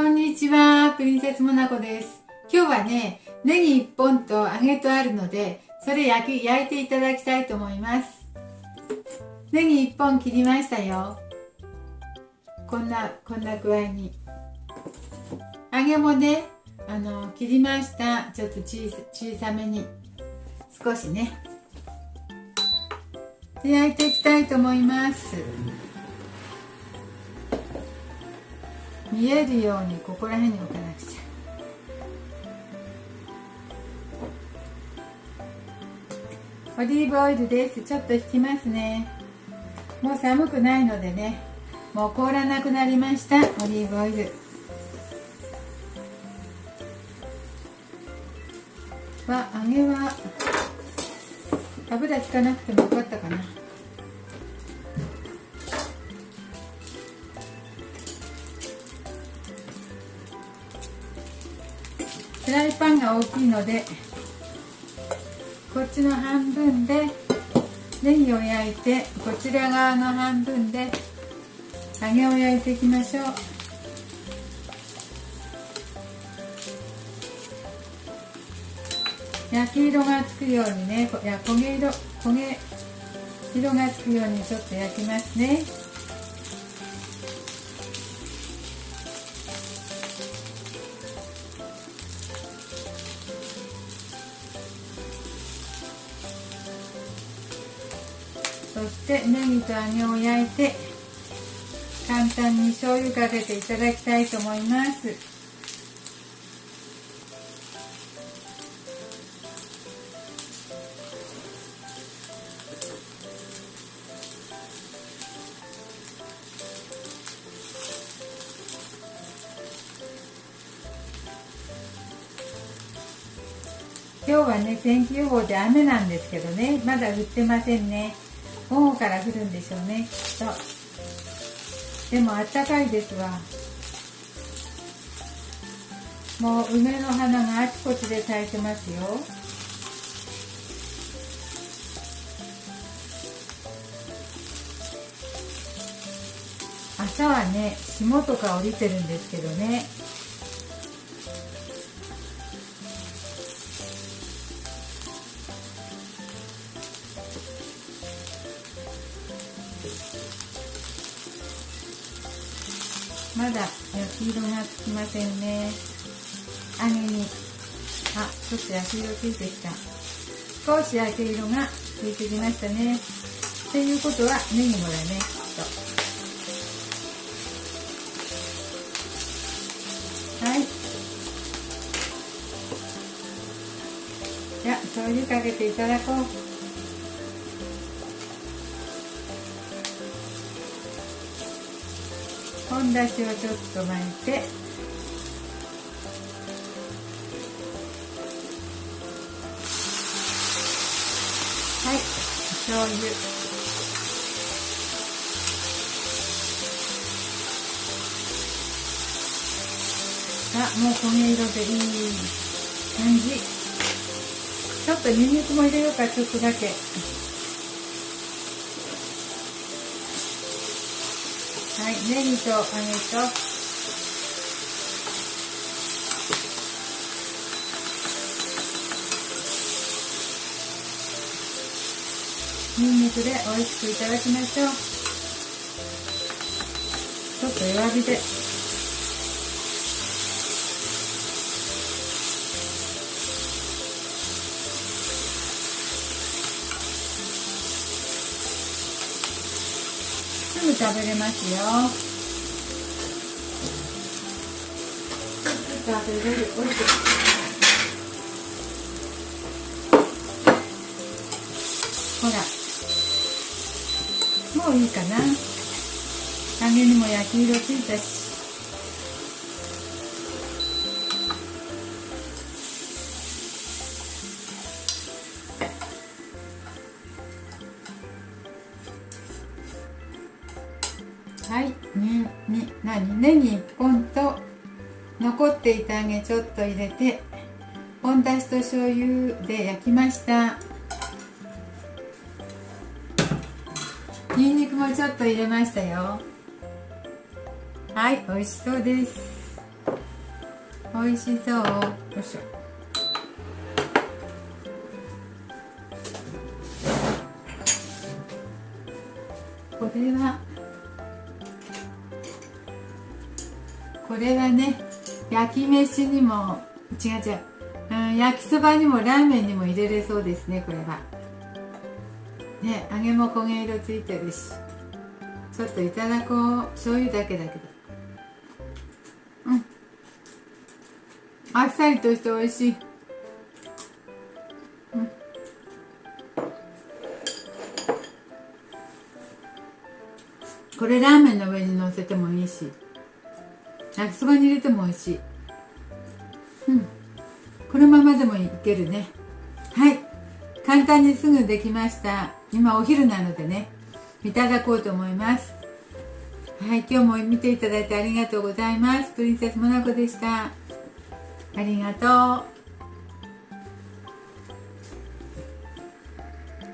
こんにちは、プリンセスモナコです。今日はね、ネギ1本と揚げとあるので、それ焼いていただきたいと思います。ネギ1本切りましたよ。こんな具合に。揚げもね、切りました。ちょっと小さめに。少しね。で、焼いていきたいと思います。見えるようにここら辺に置かなくちゃ。オリーブオイルです。ちょっと引きますね。もう寒くないのでね、もう凍らなくなりました。オリーブオイルは、揚げは油引かなくてもよかったかな。フライパンが大きいので、こっちの半分でネギを焼いて、こちら側の半分で揚げを焼いていきましょう。焼き色がつくようにね、焦げ色がつくようにちょっと焼きますね。そしてネギと揚げを焼いて、簡単に醤油かけていただきたいと思います。今日はね、天気予報で雨なんですけどね、まだ降ってませんね。午後から降るんでしょうね、きっと。でもあったかいですわ。もう梅の花があちこちで咲いてますよ。朝はね、霜とか降りてるんですけどね。まだ焼き色がつきませんね。揚げにちょっと焼き色ついてきた。少し焼き色がついてきましたね。っていうことはネギもだね、きっと。はい。じゃあ醤油かけていただこう。本だしをちょっと巻いて、はい、醤油、もう焦げ色でいい感じ。ちょっとニンニクも入れようか、ちょっとだけ。はい、ネギと揚げとニンニクで美味しくいただきましょう。ちょっと弱火で。すぐ食べれますよ。食べれる。おいしい。ほら、もういいかな。揚げにも焼き色ついたし。はい、ネギ1本と残っていた揚げちょっと入れて、本だしと醤油で焼きました。ニンニクもちょっと入れましたよ。はい、美味しそうです。美味しそう。よいしょ。これはね、焼き飯にも違う、焼きそばにもラーメンにも入れれそうですね。これはね、揚げも焦げ色ついてるし、ちょっといただこう。醤油だけだけど、あっさりとして美味しい。これラーメンの上に乗せてもいいし、焼きそばに入れても美味しい。このままでもいけるね。はい、簡単にすぐできました。今お昼なのでね、いただこうと思います。はい、今日も見ていただいてありがとうございます。プリンセスモナコでした。ありがとう。